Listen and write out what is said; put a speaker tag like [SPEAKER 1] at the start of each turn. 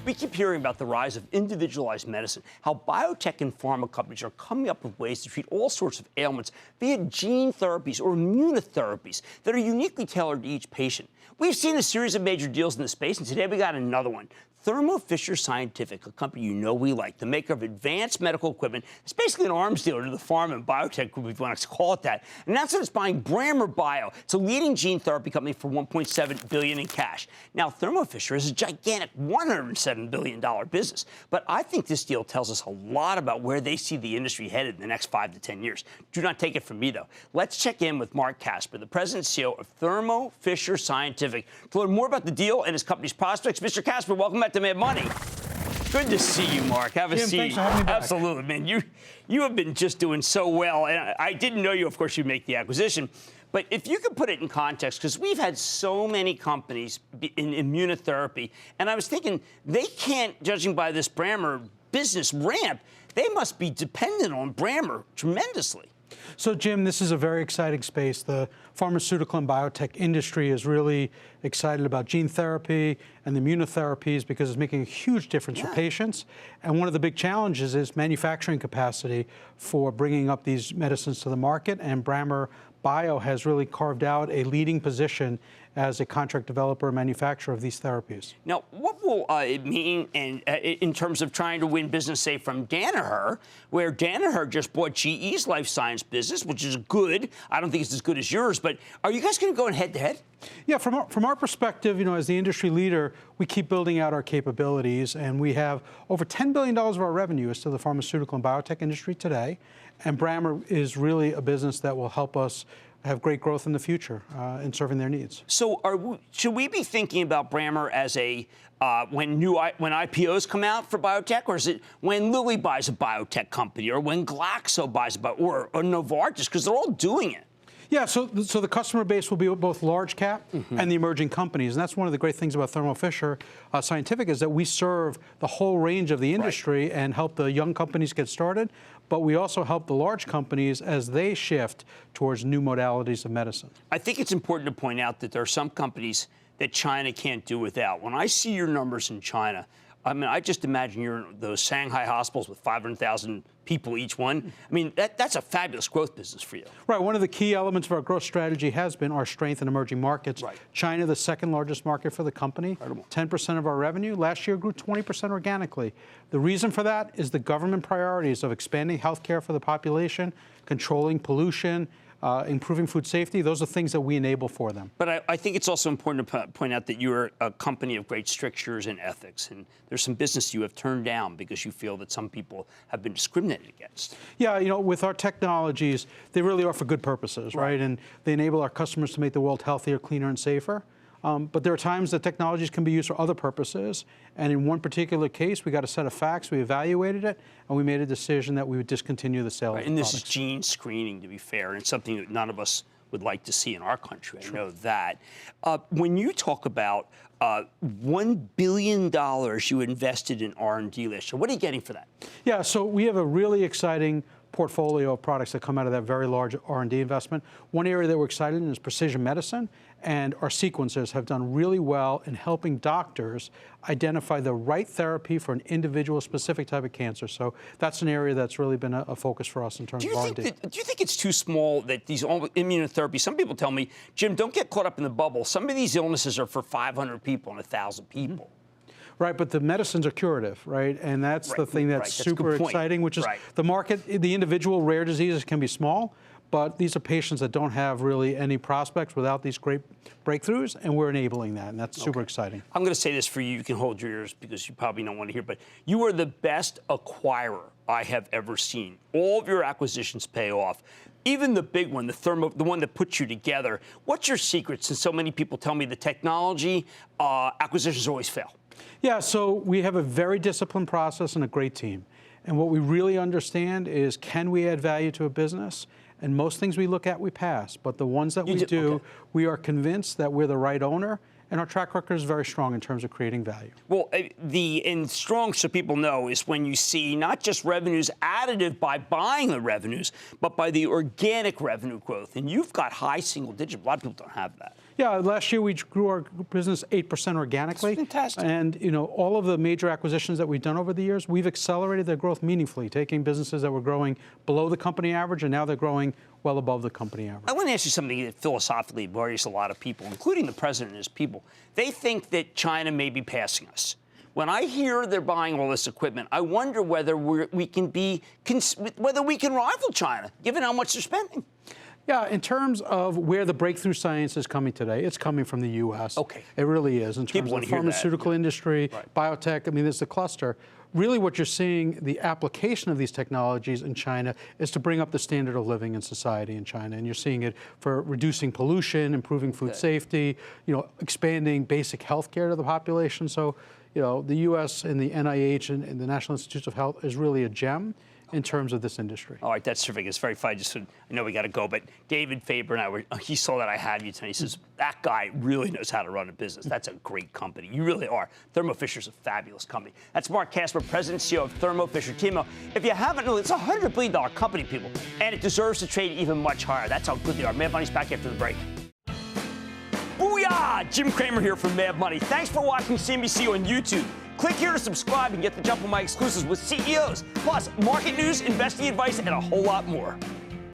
[SPEAKER 1] We keep hearing about the rise of individualized medicine, how biotech and pharma companies are coming up with ways to treat all sorts of ailments via gene therapies or immunotherapies that are uniquely tailored to each patient. We've seen a series of major deals in the space, and today we got another one. Thermo Fisher Scientific, a company you know we like, the maker of advanced medical equipment. It's basically an arms dealer to the pharma and biotech group, if you want to call it that. And that's that it's buying Cramer Bio. It's a leading gene therapy company for $1.7 billion in cash. Now, Thermo Fisher is a gigantic $107 billion business. But I think this deal tells us a lot about where they see the industry headed in the next 5 to 10 years. Do not take it from me, though. Let's check in with Marc, the president and CEO of Thermo Fisher Scientific, to learn more about the deal and his company's prospects. Mr. Casper, welcome back to Mad Money. Good to see you, Marc. Have a
[SPEAKER 2] Jim,
[SPEAKER 1] seat.
[SPEAKER 2] thanks for having me back.
[SPEAKER 1] Absolutely, man. You have been just doing so well. And I didn't know you, of course, you'd make the acquisition. But if you could put it in context, because we've had so many companies in immunotherapy, and I was thinking they can't, judging by this Cramer business ramp, they must be dependent on Cramer tremendously.
[SPEAKER 2] So, Jim, this is a very exciting space. The pharmaceutical and biotech industry is really excited about gene therapy and the immunotherapies because it's making a huge difference for patients. And one of the big challenges is manufacturing capacity for bringing up these medicines to the market. And Cramer Bio has really carved out a leading position as a contract developer and manufacturer of these therapies.
[SPEAKER 1] Now, what will it mean in terms of trying to win business, say, from Danaher, where Danaher just bought GE's life science business, which is good. I don't think it's as good as yours, but are you guys going to go head-to-head?
[SPEAKER 2] Yeah, from our perspective, as the industry leader, we keep building out our capabilities, and we have over $10 billion of our revenue is to the pharmaceutical and biotech industry today, and Cramer is really a business that will help us have great growth in the future in serving their needs.
[SPEAKER 1] So should we be thinking about Cramer as when IPOs come out for biotech, or is it when Lilly buys a biotech company, or when Glaxo buys a or Novartis, because they're all doing it?
[SPEAKER 2] Yeah, so the customer base will be both large cap and the emerging companies. And that's one of the great things about Thermo Fisher Scientific is that we serve the whole range of the industry and help the young companies get started. But we also help the large companies as they shift towards new modalities of medicine.
[SPEAKER 1] I think it's important to point out that there are some companies that China can't do without. When I see your numbers in China, I mean, I just imagine you're in those Shanghai hospitals with 500,000 people each one. I mean, that's a fabulous growth business for you.
[SPEAKER 2] Right. One of the key elements of our growth strategy has been our strength in emerging markets.
[SPEAKER 1] Right.
[SPEAKER 2] China, the second largest market for the company.
[SPEAKER 1] Incredible.
[SPEAKER 2] 10% of our revenue. Last year grew 20% organically. The reason for that is the government priorities of expanding healthcare for the population, controlling pollution, improving food safety. Those are things that we enable for them.
[SPEAKER 1] But I think it's also important to point out that you're a company of great strictures and ethics, and there's some business you have turned down because you feel that some people have been discriminated against.
[SPEAKER 2] Yeah, with our technologies, they really are for good purposes, right? And they enable our customers to make the world healthier, cleaner, and safer. But there are times that technologies can be used for other purposes. And in one particular case, we got a set of facts, we evaluated it, and we made a decision that we would discontinue the sale of the
[SPEAKER 1] And this
[SPEAKER 2] products.
[SPEAKER 1] is gene screening, to be fair, and it's something that none of us would like to see in our country. I know that. When you talk about $1 billion you invested in R&D last year, what are you getting for that?
[SPEAKER 2] Yeah, so we have a really exciting portfolio of products that come out of that very large R&D investment. One area that we're excited in is precision medicine, and our sequencers have done really well in helping doctors identify the right therapy for an individual specific type of cancer. So that's an area that's really been a focus for us in terms of R&D.
[SPEAKER 1] Do you think it's too small that these immunotherapies, some people tell me, Jim, don't get caught up in the bubble. Some of these illnesses are for 500 people and 1,000 people.
[SPEAKER 2] Right, but the medicines are curative, right? And that's the thing that's super exciting, which is the market, the individual rare diseases can be small, but these are patients that don't have really any prospects without these great breakthroughs, and we're enabling that, and that's super exciting.
[SPEAKER 1] I'm going to say this for you. You can hold your ears because you probably don't want to hear, but you are the best acquirer I have ever seen. All of your acquisitions pay off. Even the big one, the Thermo, the one that puts you together. What's your secret, since so many people tell me the technology acquisitions always fail?
[SPEAKER 2] Yeah, so we have a very disciplined process and a great team. And what we really understand is, can we add value to a business? And most things we look at, we pass. But the ones that we do, we are convinced that we're the right owner and our track record is very strong in terms of creating value.
[SPEAKER 1] Well, in strong, so people know, is when you see not just revenues additive by buying the revenues, but by the organic revenue growth. And you've got high single digit. A lot of people don't have that.
[SPEAKER 2] Yeah, last year we grew our business 8% organically.
[SPEAKER 1] That's fantastic.
[SPEAKER 2] And all of the major acquisitions that we've done over the years, we've accelerated their growth meaningfully, taking businesses that were growing below the company average, and now they're growing well above the company average.
[SPEAKER 1] I want to ask you something that philosophically worries a lot of people, including the president and his people. They think that China may be passing us. When I hear they're buying all this equipment, I wonder whether we can rival China, given how much they're spending.
[SPEAKER 2] Yeah, in terms of where the breakthrough science is coming today, it's coming from the U.S.
[SPEAKER 1] Okay.
[SPEAKER 2] It really is. In terms of the pharmaceutical industry, biotech, I mean, there's the cluster. Really what you're seeing, the application of these technologies in China is to bring up the standard of living in society in China. And you're seeing it for reducing pollution, improving food safety, expanding basic health care to the population. So, the U.S. and the NIH and the National Institutes of Health is really a gem in terms of this industry.
[SPEAKER 1] All right, that's terrific. It's very funny. I know we got to go, but David Faber and I he saw that I had you tonight. He says, that guy really knows how to run a business. That's a great company. You really are. Thermo Fisher's a fabulous company. That's Marc Casper, President and CEO of Thermo Fisher. Timo, if you haven't known, it's a $100 billion company, people, and it deserves to trade even much higher. That's how good they are. Mad Money's back after the break. Booyah! Jim Cramer here from Mad Money. Thanks for watching CNBC on YouTube. Click here to subscribe and get the jump on my exclusives with CEOs, plus market news, investing advice, and a whole lot more.